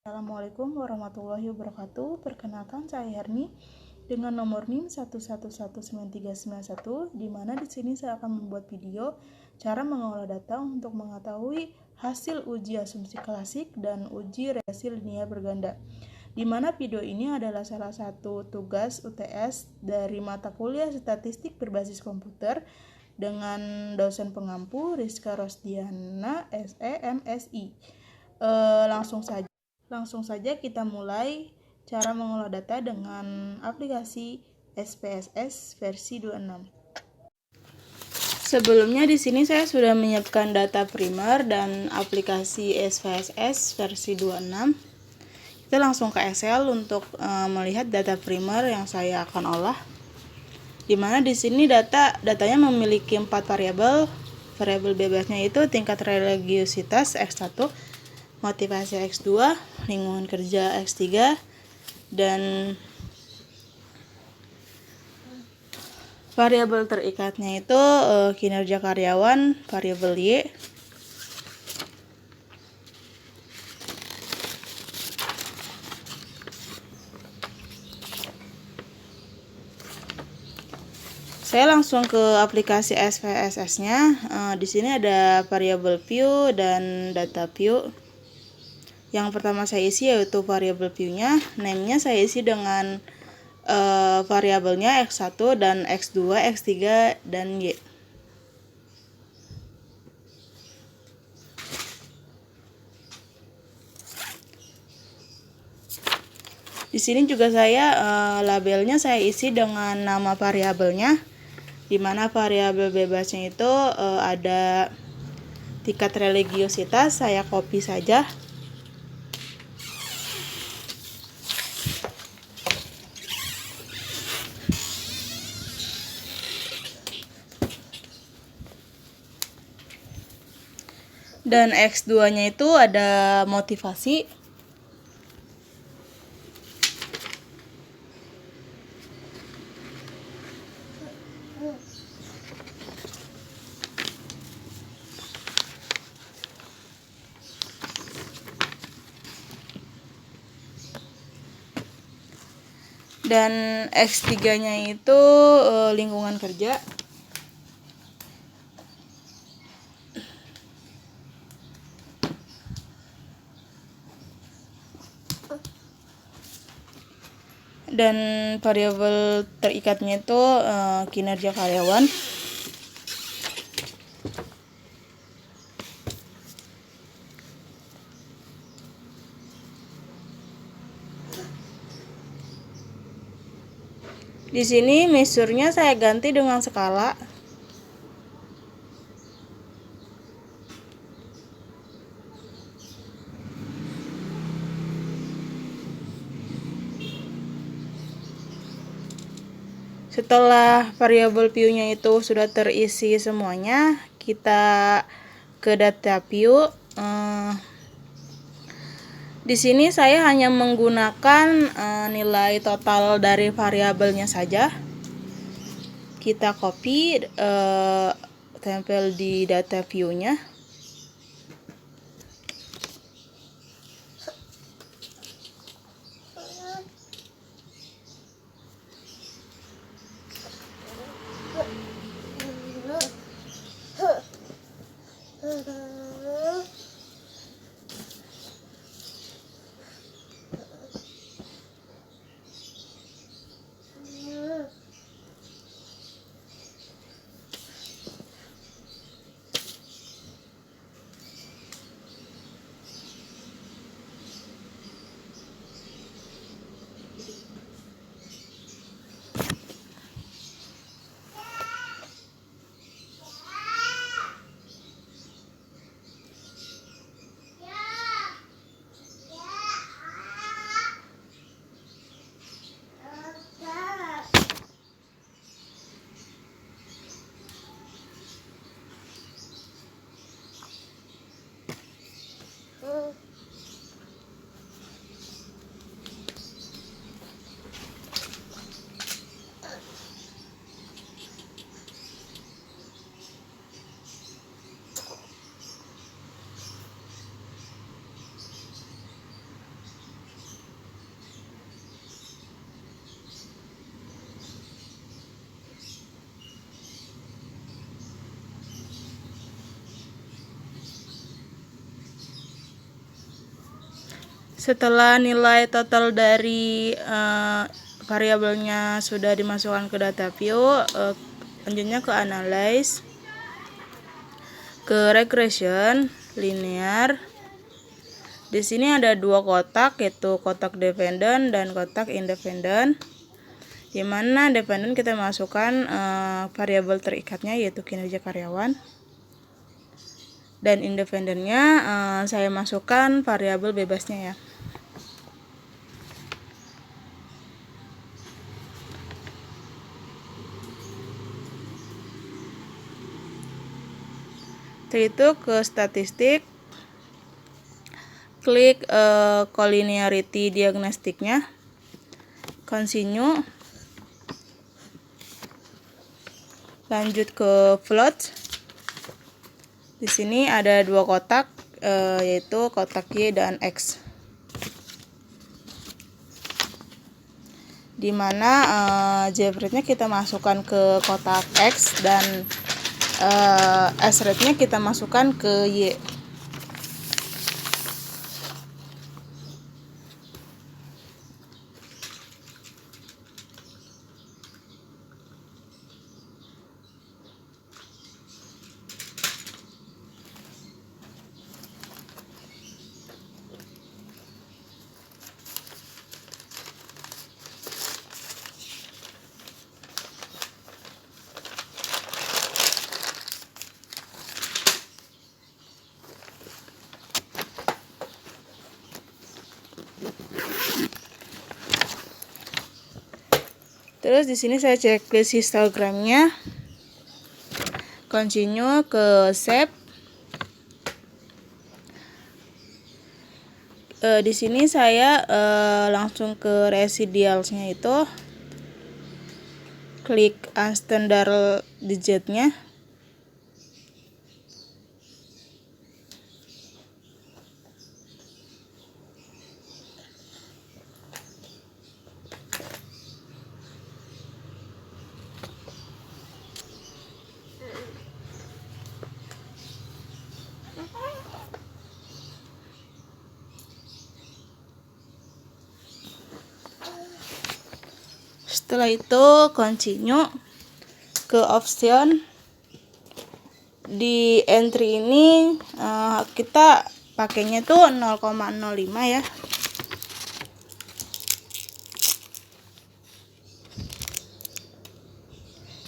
Assalamualaikum warahmatullahi wabarakatuh. Perkenalkan saya Herni dengan nomor NIM 1119391, di mana di sini saya akan membuat video cara mengolah data untuk mengetahui hasil uji asumsi klasik dan uji regresi linear berganda. Di mana video ini adalah salah satu tugas UTS dari mata kuliah statistik berbasis komputer dengan dosen pengampu Rizka Rosdiana SE MSI. Langsung saja kita mulai cara mengolah data dengan aplikasi SPSS versi 26. Sebelumnya di sini saya sudah menyiapkan data primer dan aplikasi SPSS versi 26. Kita langsung ke Excel untuk melihat data primer yang saya akan olah. Di mana di sini datanya memiliki 4 variabel. Variabel bebasnya itu tingkat religiositas X1, motivasi X2, lingkungan kerja X3, dan variabel terikatnya itu kinerja karyawan, variabel Y. Saya langsung ke aplikasi SPSS-nya. Di sini ada variabel view dan data view. Yang pertama saya isi yaitu variabel view-nya. Name-nya saya isi dengan variabelnya X1 dan X2, X3, dan Y. Di sini juga saya labelnya saya isi dengan nama variabelnya, di mana variabel bebasnya itu ada tingkat religiositas, saya copy saja. Dan X2-nya itu ada motivasi. Dan X3-nya itu lingkungan kerja. Dan variabel terikatnya itu kinerja karyawan. Di sini measure-nya saya ganti dengan skala. Setelah variabel view-nya itu sudah terisi semuanya, kita ke data view. Di sini saya hanya menggunakan nilai total dari variabelnya saja. Kita copy, tempel di data view-nya. Setelah nilai total dari variabelnya sudah dimasukkan ke data view, lanjutnya ke analyze, ke regression linear. Di sini ada dua kotak, yaitu kotak dependent dan kotak independent. Di mana dependent kita masukkan variabel terikatnya yaitu kinerja karyawan. Dan independennya saya masukkan variabel bebasnya ya. Setelah itu ke statistik, klik collinearity diagnostiknya, continue, lanjut ke float. Di sini ada dua kotak, yaitu kotak Y dan X. Dimana J-rate-nya kita masukkan ke kotak X dan S-rate-nya kita masukkan ke Y. Terus di sini saya checklist histogramnya, continue ke save. Di sini saya langsung ke residualsnya, itu klik unstandard digitnya. Setelah itu continue ke option. Di entry ini kita pakainya tuh 0,05 ya.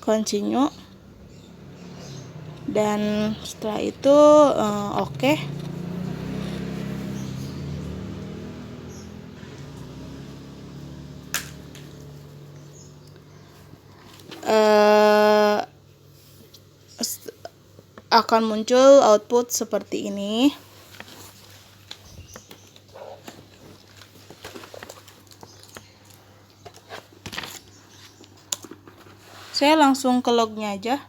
Continue. Dan setelah itu oke. Akan muncul output seperti ini. Saya langsung ke lognya aja.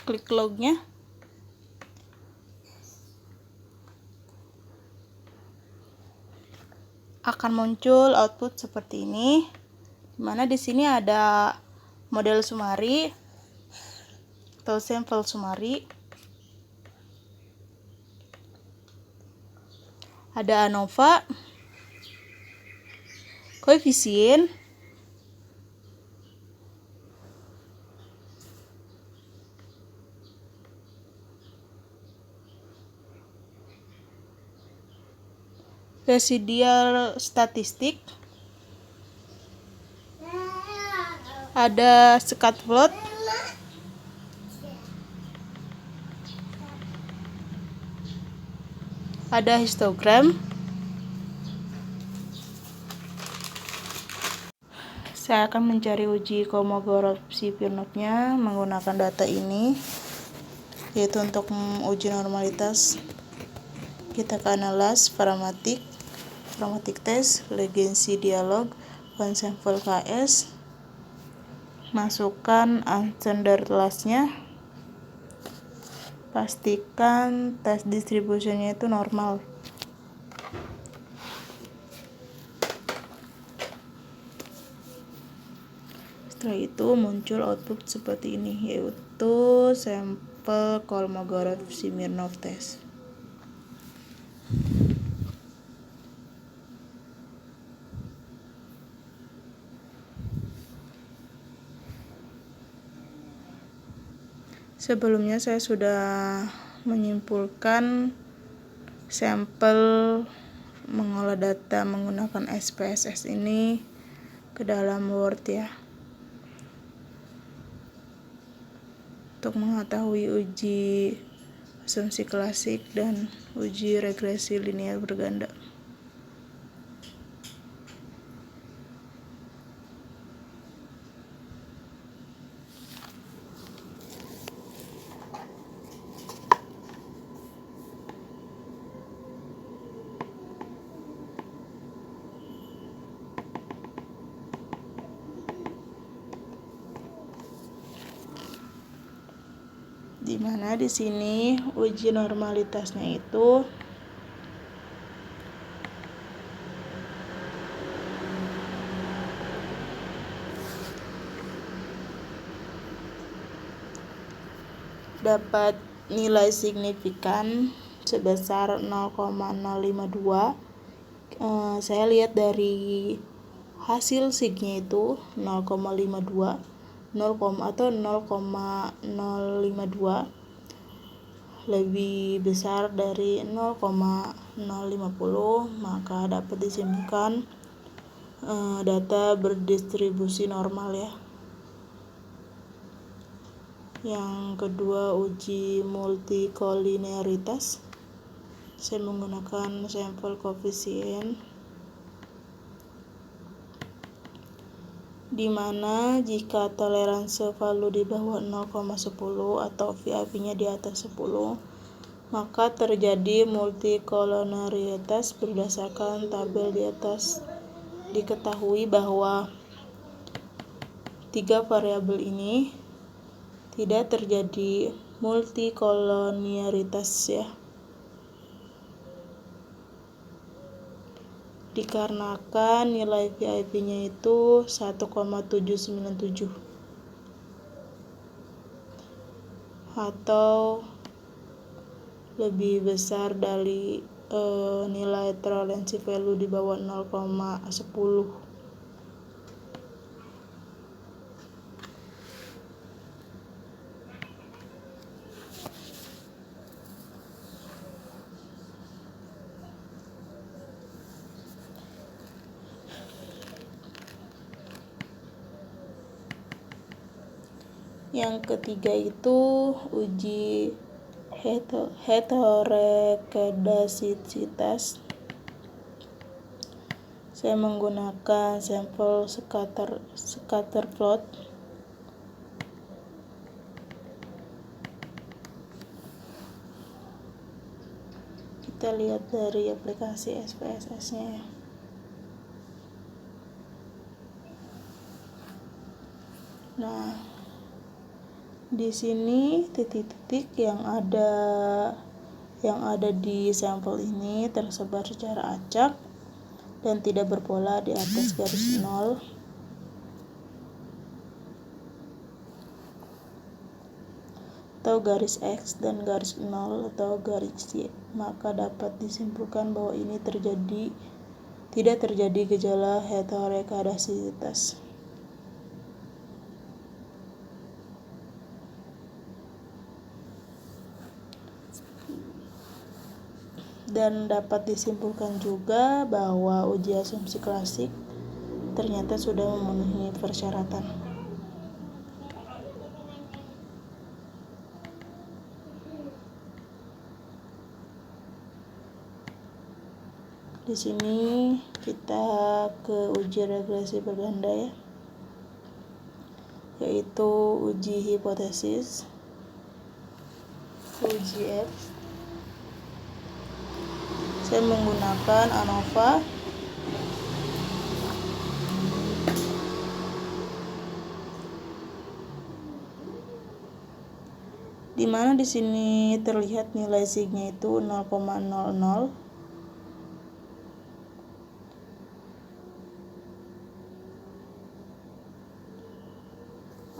Klik lognya. Akan muncul output seperti ini. Dimana di sini ada model summary atau sampel summary, ada ANOVA, koefisien, residual statistik, ada scat plot, ada histogram. Saya akan mencari uji Kolmogorov-Smirnov-nya menggunakan data ini, yaitu untuk uji normalitas. Kita ke analyze, parametric test, legency dialog, one sample KS, masukkan unstandard loss-nya, pastikan test distributionnya itu normal. Setelah itu muncul output seperti ini, yaitu sampel Kolmogorov-Smirnov test. Sebelumnya saya sudah menyimpulkan sampel mengolah data menggunakan SPSS ini ke dalam Word ya, untuk mengetahui uji asumsi klasik dan uji regresi linear berganda. Di mana di sini uji normalitasnya itu dapat nilai signifikan sebesar 0,052. Saya lihat dari hasil signya itu 0,52 atau 0,052 lebih besar dari 0,050, maka dapat disimpulkan data berdistribusi normal ya. Yang kedua, uji multikolinearitas. Saya menggunakan sampel koefisien, di mana jika toleransi value di bawah 0,10 atau VIP-nya di atas 10, maka terjadi multikolinearitas. Berdasarkan tabel di atas diketahui bahwa 3 variabel ini tidak terjadi multikolinearitas ya, dikarenakan nilai VIP-nya itu 1,797 atau lebih besar dari nilai toleransi value di bawah 0,10. Yang ketiga itu uji heterokedasitas. Saya menggunakan sampel scatter plot. Kita lihat dari aplikasi SPSS-nya ya. Nah, di sini titik-titik yang ada di sampel ini tersebar secara acak dan tidak berpola di atas garis 0. Atau garis X dan garis 0 atau garis Y, maka dapat disimpulkan bahwa ini tidak terjadi gejala heterokedasitas. Dan dapat disimpulkan juga bahwa uji asumsi klasik ternyata sudah memenuhi persyaratan. Di sini kita ke uji regresi berganda ya, yaitu uji hipotesis, uji F. Saya menggunakan ANOVA. Di mana di sini terlihat nilai signya itu 0,00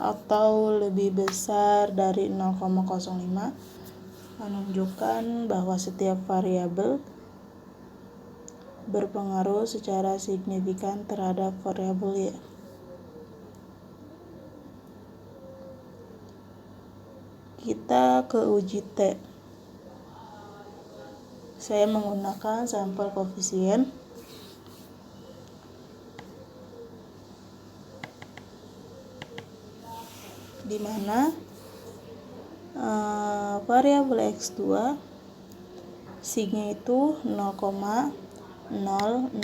atau lebih besar dari 0,05, menunjukkan bahwa setiap variabel berpengaruh secara signifikan terhadap variabel Y. Kita ke uji T. Saya menggunakan sampel koefisien di mana variabel X2 signya itu 0,068,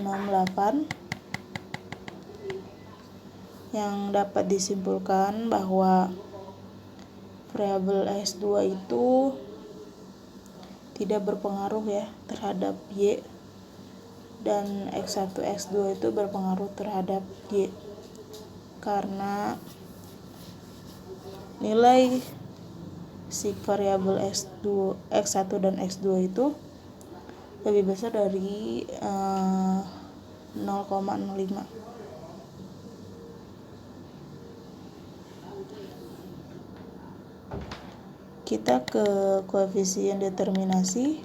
yang dapat disimpulkan bahwa variabel X2 itu tidak berpengaruh ya terhadap Y, dan X1 X2 itu berpengaruh terhadap Y karena nilai si variabel X1 dan X2 itu lebih besar dari 0,05. Kita ke koefisien determinasi.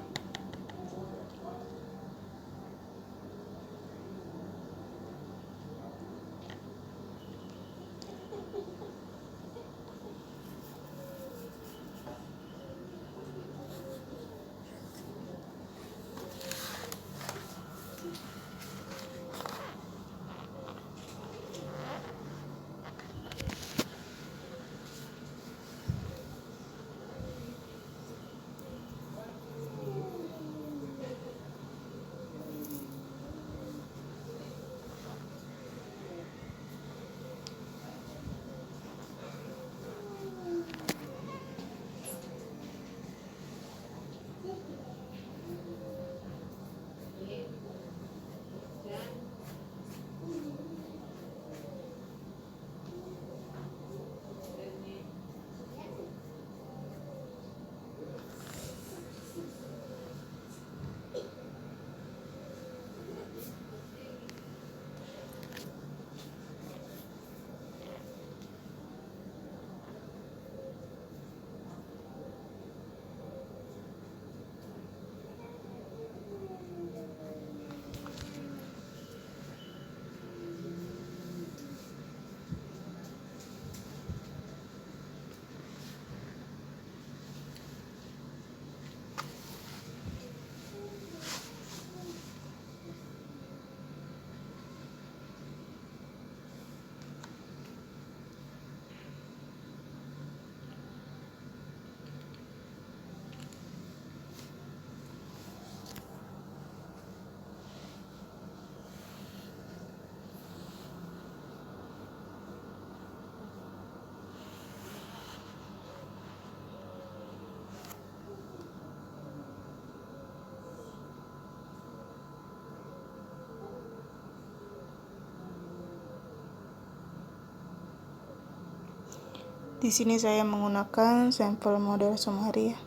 Di sini saya menggunakan sampel model Somari ya,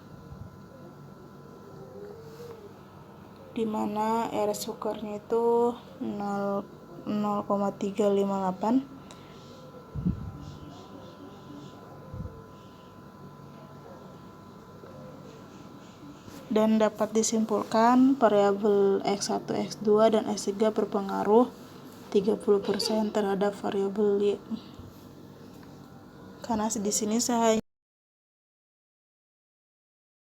dimana R sukarnya itu 0,358, dan dapat disimpulkan variabel X1, X2, dan X3 berpengaruh 30% terhadap variabel Y. Karena di sini saya